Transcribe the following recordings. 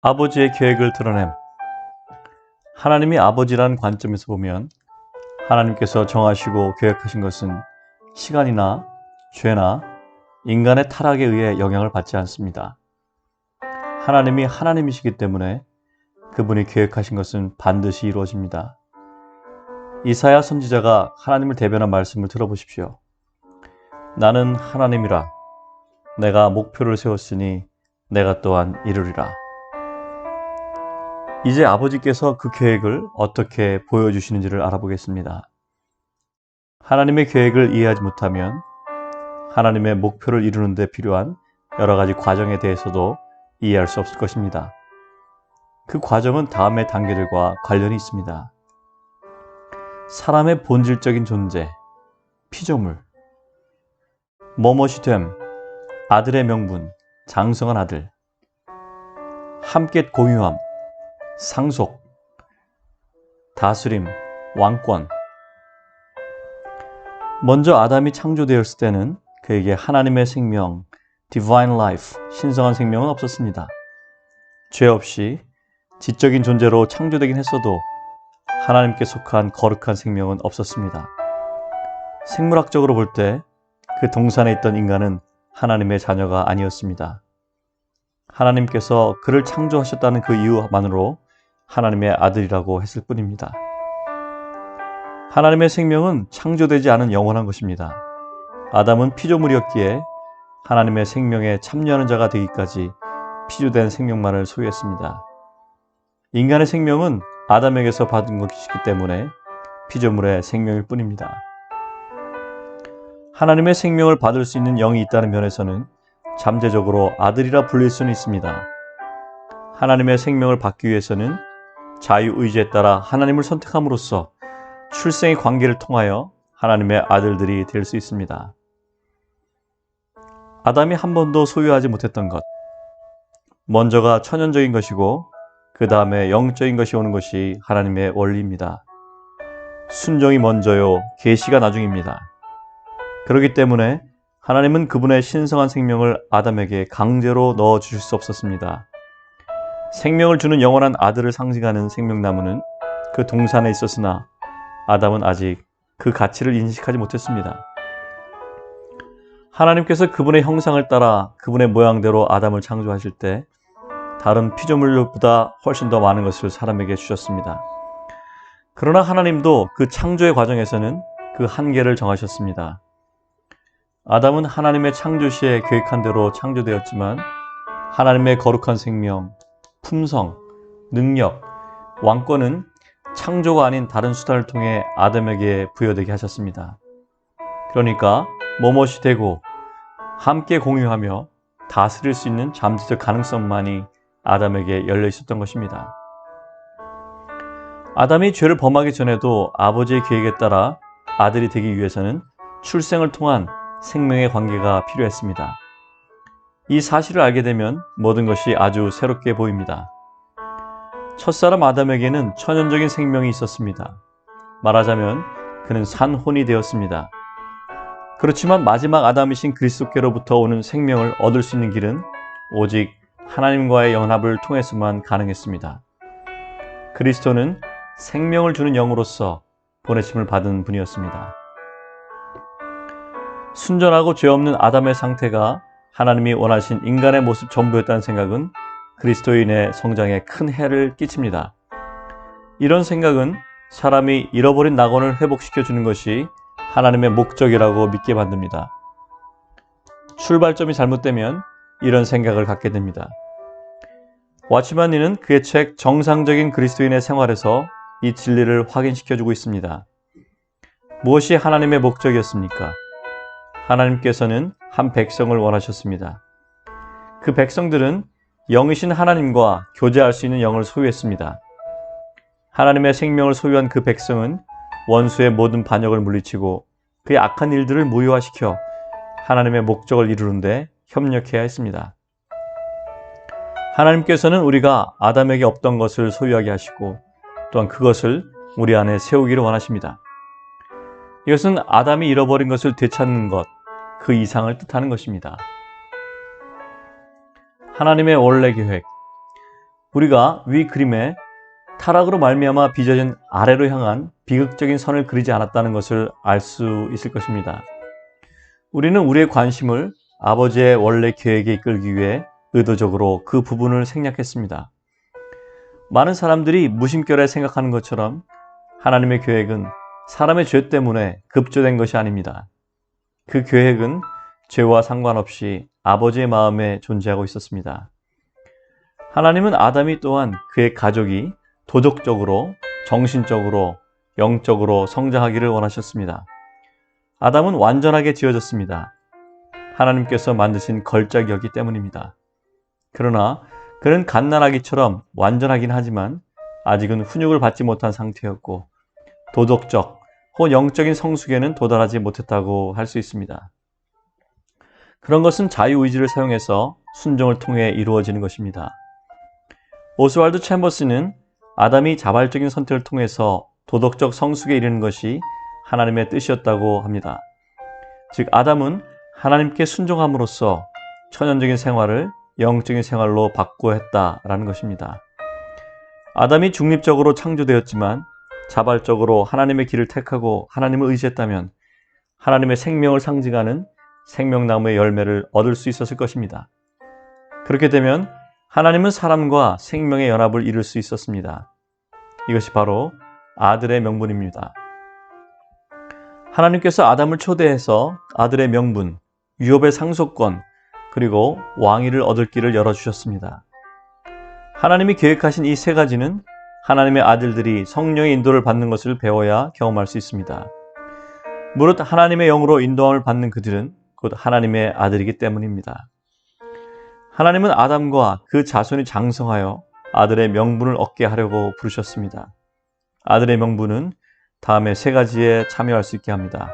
아버지의 계획을 드러냄. 하나님이 아버지라는 관점에서 보면 하나님께서 정하시고 계획하신 것은 시간이나 죄나 인간의 타락에 의해 영향을 받지 않습니다. 하나님이 하나님이시기 때문에 그분이 계획하신 것은 반드시 이루어집니다. 이사야 선지자가 하나님을 대변한 말씀을 들어보십시오. 나는 하나님이라. 내가 목표를 세웠으니 내가 또한 이루리라. 이제 아버지께서 그 계획을 어떻게 보여주시는지를 알아보겠습니다. 하나님의 계획을 이해하지 못하면 하나님의 목표를 이루는 데 필요한 여러 가지 과정에 대해서도 이해할 수 없을 것입니다. 그 과정은 다음의 단계들과 관련이 있습니다. 사람의 본질적인 존재, 피조물, 뭐뭇이 됨, 아들의 명분, 장성한 아들, 함께 공유함, 상속, 다스림, 왕권. 먼저 아담이 창조되었을 때는 그에게 하나님의 생명, divine life, 신성한 생명은 없었습니다. 죄 없이 지적인 존재로 창조되긴 했어도 하나님께 속한 거룩한 생명은 없었습니다. 생물학적으로 볼 때 그 동산에 있던 인간은 하나님의 자녀가 아니었습니다. 하나님께서 그를 창조하셨다는 그 이유만으로 하나님의 아들이라고 했을 뿐입니다. 하나님의 생명은 창조되지 않은 영원한 것입니다. 아담은 피조물이었기에 하나님의 생명에 참여하는 자가 되기까지 피조된 생명만을 소유했습니다. 인간의 생명은 아담에게서 받은 것이기 때문에 피조물의 생명일 뿐입니다. 하나님의 생명을 받을 수 있는 영이 있다는 면에서는 잠재적으로 아들이라 불릴 수는 있습니다. 하나님의 생명을 받기 위해서는 자유의지에 따라 하나님을 선택함으로써 출생의 관계를 통하여 하나님의 아들들이 될 수 있습니다. 아담이 한 번도 소유하지 못했던 것, 먼저가 천연적인 것이고 그 다음에 영적인 것이 오는 것이 하나님의 원리입니다. 순종이 먼저요, 계시가 나중입니다. 그렇기 때문에 하나님은 그분의 신성한 생명을 아담에게 강제로 넣어주실 수 없었습니다. 생명을 주는 영원한 아들을 상징하는 생명나무는 그 동산에 있었으나 아담은 아직 그 가치를 인식하지 못했습니다. 하나님께서 그분의 형상을 따라 그분의 모양대로 아담을 창조하실 때 다른 피조물보다 훨씬 더 많은 것을 사람에게 주셨습니다. 그러나 하나님도 그 창조의 과정에서는 그 한계를 정하셨습니다. 아담은 하나님의 창조 시에 계획한 대로 창조되었지만 하나님의 거룩한 생명, 품성, 능력, 왕권은 창조가 아닌 다른 수단을 통해 아담에게 부여되게 하셨습니다. 그러니까 뭐뭇이 되고 함께 공유하며 다스릴 수 있는 잠재적 가능성만이 아담에게 열려 있었던 것입니다. 아담이 죄를 범하기 전에도 아버지의 계획에 따라 아들이 되기 위해서는 출생을 통한 생명의 관계가 필요했습니다. 이 사실을 알게 되면 모든 것이 아주 새롭게 보입니다. 첫사람 아담에게는 천연적인 생명이 있었습니다. 말하자면 그는 산혼이 되었습니다. 그렇지만 마지막 아담이신 그리스도께로부터 오는 생명을 얻을 수 있는 길은 오직 하나님과의 연합을 통해서만 가능했습니다. 그리스도는 생명을 주는 영으로서 보내심을 받은 분이었습니다. 순전하고 죄 없는 아담의 상태가 하나님이 원하신 인간의 모습 전부였다는 생각은 그리스도인의 성장에 큰 해를 끼칩니다. 이런 생각은 사람이 잃어버린 낙원을 회복시켜 주는 것이 하나님의 목적이라고 믿게 만듭니다. 출발점이 잘못되면 이런 생각을 갖게 됩니다. 와치만 리는 그의 책 정상적인 그리스도인의 생활에서 이 진리를 확인시켜주고 있습니다. 무엇이 하나님의 목적이었습니까? 하나님께서는 한 백성을 원하셨습니다. 그 백성들은 영이신 하나님과 교제할 수 있는 영을 소유했습니다. 하나님의 생명을 소유한 그 백성은 원수의 모든 반역을 물리치고 그의 악한 일들을 무효화시켜 하나님의 목적을 이루는데 협력해야 했습니다. 하나님께서는 우리가 아담에게 없던 것을 소유하게 하시고 또한 그것을 우리 안에 세우기를 원하십니다. 이것은 아담이 잃어버린 것을 되찾는 것, 그 이상을 뜻하는 것입니다. 하나님의 원래 계획, 우리가 위 그림에 타락으로 말미암아 빚어진 아래로 향한 비극적인 선을 그리지 않았다는 것을 알 수 있을 것입니다. 우리는 우리의 관심을 아버지의 원래 계획에 이끌기 위해 의도적으로 그 부분을 생략했습니다. 많은 사람들이 무심결에 생각하는 것처럼 하나님의 계획은 사람의 죄 때문에 급조된 것이 아닙니다. 그 계획은 죄와 상관없이 아버지의 마음에 존재하고 있었습니다. 하나님은 아담이 또한 그의 가족이 도덕적으로, 정신적으로, 영적으로 성장하기를 원하셨습니다. 아담은 완전하게 지어졌습니다. 하나님께서 만드신 걸작이었기 때문입니다. 그러나 그는 갓난아기처럼 완전하긴 하지만 아직은 훈육을 받지 못한 상태였고 도덕적 혹은 영적인 성숙에는 도달하지 못했다고 할 수 있습니다. 그런 것은 자유의지를 사용해서 순종을 통해 이루어지는 것입니다. 오스왈드 챔버스는 아담이 자발적인 선택을 통해서 도덕적 성숙에 이르는 것이 하나님의 뜻이었다고 합니다. 즉 아담은 하나님께 순종함으로써 천연적인 생활을 영적인 생활로 바꾸어 했다라는 것입니다. 아담이 중립적으로 창조되었지만 자발적으로 하나님의 길을 택하고 하나님을 의지했다면 하나님의 생명을 상징하는 생명나무의 열매를 얻을 수 있었을 것입니다. 그렇게 되면 하나님은 사람과 생명의 연합을 이룰 수 있었습니다. 이것이 바로 아들의 명분입니다. 하나님께서 아담을 초대해서 아들의 명분, 유업의 상속권, 그리고 왕위를 얻을 길을 열어주셨습니다. 하나님이 계획하신 이 세 가지는 하나님의 아들들이 성령의 인도를 받는 것을 배워야 경험할 수 있습니다. 무릇 하나님의 영으로 인도함을 받는 그들은 곧 하나님의 아들이기 때문입니다. 하나님은 아담과 그 자손이 장성하여 아들의 명분을 얻게 하려고 부르셨습니다. 아들의 명분은 다음에 세 가지에 참여할 수 있게 합니다.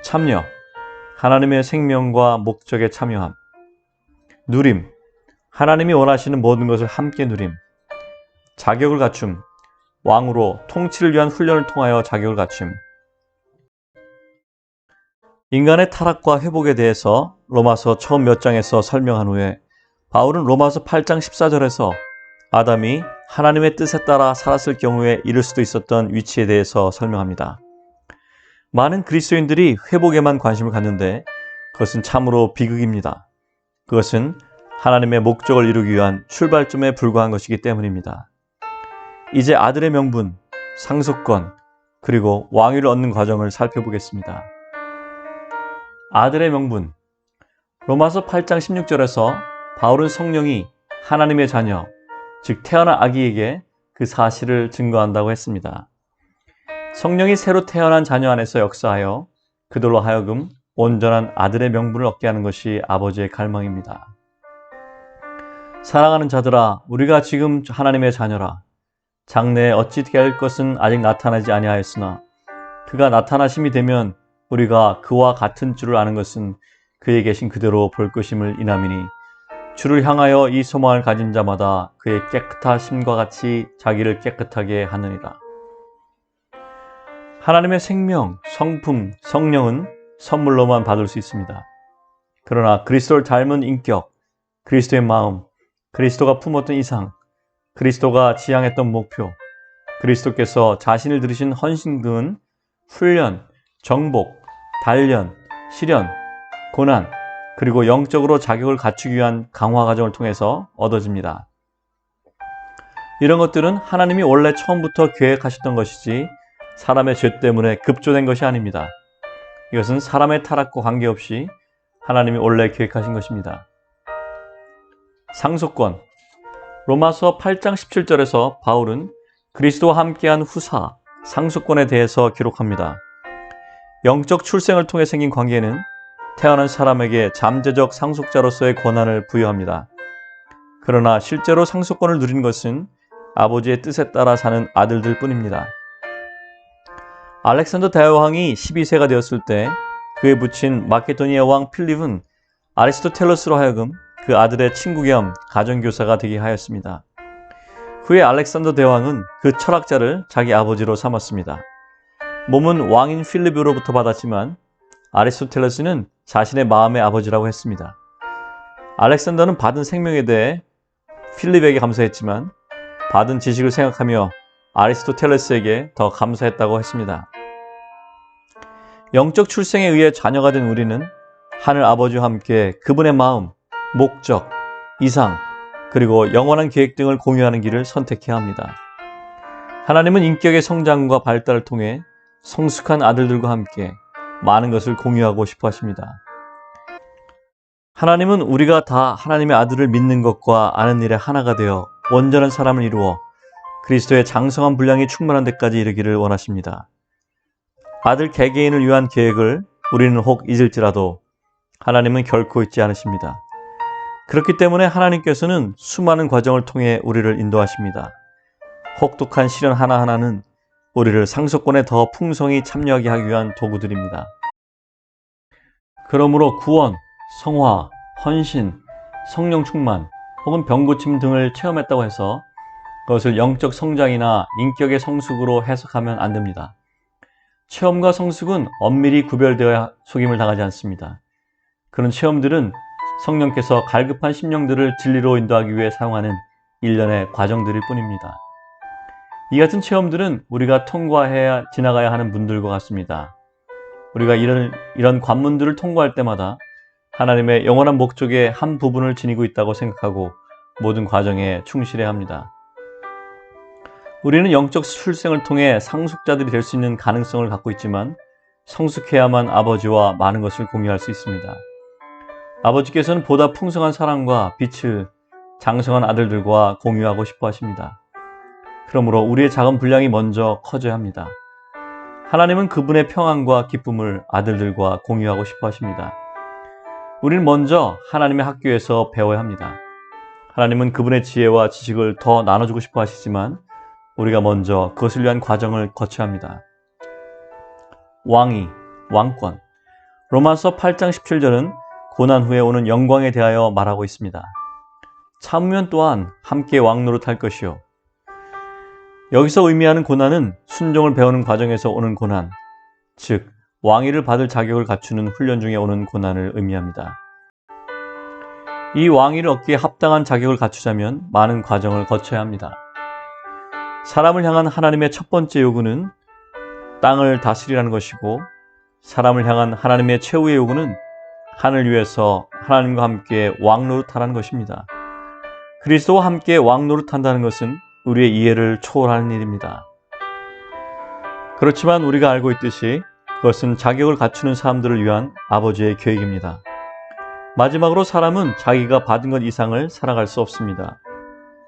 참여, 하나님의 생명과 목적에 참여함. 누림, 하나님이 원하시는 모든 것을 함께 누림. 자격을 갖춤, 왕으로 통치를 위한 훈련을 통하여 자격을 갖춤. 인간의 타락과 회복에 대해서 로마서 처음 몇 장에서 설명한 후에 바울은 로마서 8장 14절에서 아담이 하나님의 뜻에 따라 살았을 경우에 이룰 수도 있었던 위치에 대해서 설명합니다. 많은 그리스도인들이 회복에만 관심을 갖는데 그것은 참으로 비극입니다. 그것은 하나님의 목적을 이루기 위한 출발점에 불과한 것이기 때문입니다. 이제 아들의 명분, 상속권, 그리고 왕위를 얻는 과정을 살펴보겠습니다. 아들의 명분. 로마서 8장 16절에서 바울은 성령이 하나님의 자녀, 즉 태어난 아기에게 그 사실을 증거한다고 했습니다. 성령이 새로 태어난 자녀 안에서 역사하여 그들로 하여금 온전한 아들의 명분을 얻게 하는 것이 아버지의 갈망입니다. 사랑하는 자들아, 우리가 지금 하나님의 자녀라. 장래에 어찌 될 것은 아직 나타나지 아니하였으나 그가 나타나심이 되면 우리가 그와 같은 줄을 아는 것은 그에 계신 그대로 볼 것임을 인함이니 주를 향하여 이 소망을 가진 자마다 그의 깨끗하심과 같이 자기를 깨끗하게 하느니라. 하나님의 생명, 성품, 성령은 선물로만 받을 수 있습니다. 그러나 그리스도를 닮은 인격, 그리스도의 마음, 그리스도가 품었던 이상, 그리스도가 지향했던 목표, 그리스도께서 자신을 들이신 헌신 등은 훈련, 정복, 단련, 실현, 고난, 그리고 영적으로 자격을 갖추기 위한 강화 과정을 통해서 얻어집니다. 이런 것들은 하나님이 원래 처음부터 계획하셨던 것이지 사람의 죄 때문에 급조된 것이 아닙니다. 이것은 사람의 타락과 관계없이 하나님이 원래 계획하신 것입니다. 상속권. 로마서 8장 17절에서 바울은 그리스도와 함께한 후사, 상속권에 대해서 기록합니다. 영적 출생을 통해 생긴 관계는 태어난 사람에게 잠재적 상속자로서의 권한을 부여합니다. 그러나 실제로 상속권을 누리는 것은 아버지의 뜻에 따라 사는 아들들 뿐입니다. 알렉산더 대왕이 12세가 되었을 때 그의 부친 마케도니아 왕 필립은 아리스토텔레스로 하여금 그 아들의 친구 겸 가정교사가 되게 하였습니다. 후에 알렉산더 대왕은 그 철학자를 자기 아버지로 삼았습니다. 몸은 왕인 필립으로부터 받았지만 아리스토텔레스는 자신의 마음의 아버지라고 했습니다. 알렉산더는 받은 생명에 대해 필립에게 감사했지만 받은 지식을 생각하며 아리스토텔레스에게 더 감사했다고 했습니다. 영적 출생에 의해 자녀가 된 우리는 하늘 아버지와 함께 그분의 마음, 목적, 이상, 그리고 영원한 계획 등을 공유하는 길을 선택해야 합니다. 하나님은 인격의 성장과 발달을 통해 성숙한 아들들과 함께 많은 것을 공유하고 싶어 하십니다. 하나님은 우리가 다 하나님의 아들을 믿는 것과 아는 일에 하나가 되어 온전한 사람을 이루어 그리스도의 장성한 분량이 충만한 데까지 이르기를 원하십니다. 아들 개개인을 위한 계획을 우리는 혹 잊을지라도 하나님은 결코 잊지 않으십니다. 그렇기 때문에 하나님께서는 수많은 과정을 통해 우리를 인도하십니다. 혹독한 시련 하나하나는 우리를 상속권에 더 풍성히 참여하게 하기 위한 도구들입니다. 그러므로 구원, 성화, 헌신, 성령 충만 혹은 병고침 등을 체험했다고 해서 그것을 영적 성장이나 인격의 성숙으로 해석하면 안 됩니다. 체험과 성숙은 엄밀히 구별되어야 속임을 당하지 않습니다. 그런 체험들은 성령께서 갈급한 심령들을 진리로 인도하기 위해 사용하는 일련의 과정들일 뿐입니다. 이 같은 체험들은 우리가 통과해야 지나가야 하는 문들과 같습니다. 우리가 이런 관문들을 통과할 때마다 하나님의 영원한 목적의 한 부분을 지니고 있다고 생각하고 모든 과정에 충실해야 합니다. 우리는 영적 출생을 통해 상속자들이 될 수 있는 가능성을 갖고 있지만 성숙해야만 아버지와 많은 것을 공유할 수 있습니다. 아버지께서는 보다 풍성한 사랑과 빛을 장성한 아들들과 공유하고 싶어 하십니다. 그러므로 우리의 작은 분량이 먼저 커져야 합니다. 하나님은 그분의 평안과 기쁨을 아들들과 공유하고 싶어 하십니다. 우리는 먼저 하나님의 학교에서 배워야 합니다. 하나님은 그분의 지혜와 지식을 더 나눠주고 싶어 하시지만 우리가 먼저 그것을 위한 과정을 거쳐야 합니다. 왕권. 로마서 8장 17절은 고난 후에 오는 영광에 대하여 말하고 있습니다. 참으면 또한 함께 왕노릇할 것이요. 여기서 의미하는 고난은 순종을 배우는 과정에서 오는 고난, 즉 왕위를 받을 자격을 갖추는 훈련 중에 오는 고난을 의미합니다. 이 왕위를 얻기에 합당한 자격을 갖추자면 많은 과정을 거쳐야 합니다. 사람을 향한 하나님의 첫 번째 요구는 땅을 다스리라는 것이고 사람을 향한 하나님의 최후의 요구는 하늘 위에서 하나님과 함께 왕노릇하라는 것입니다. 그리스도와 함께 왕노릇한다는 것은 우리의 이해를 초월하는 일입니다. 그렇지만 우리가 알고 있듯이 그것은 자격을 갖추는 사람들을 위한 아버지의 계획입니다. 마지막으로 사람은 자기가 받은 것 이상을 살아갈 수 없습니다.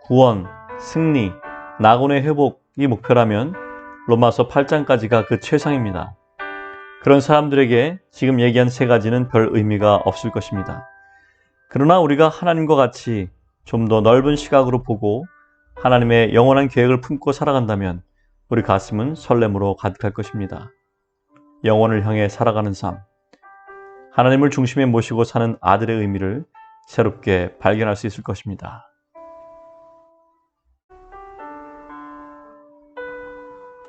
구원, 승리, 낙원의 회복이 목표라면 로마서 8장까지가 그 최상입니다. 그런 사람들에게 지금 얘기한 세 가지는 별 의미가 없을 것입니다. 그러나 우리가 하나님과 같이 좀 더 넓은 시각으로 보고 하나님의 영원한 계획을 품고 살아간다면 우리 가슴은 설렘으로 가득할 것입니다. 영원을 향해 살아가는 삶, 하나님을 중심에 모시고 사는 아들의 의미를 새롭게 발견할 수 있을 것입니다.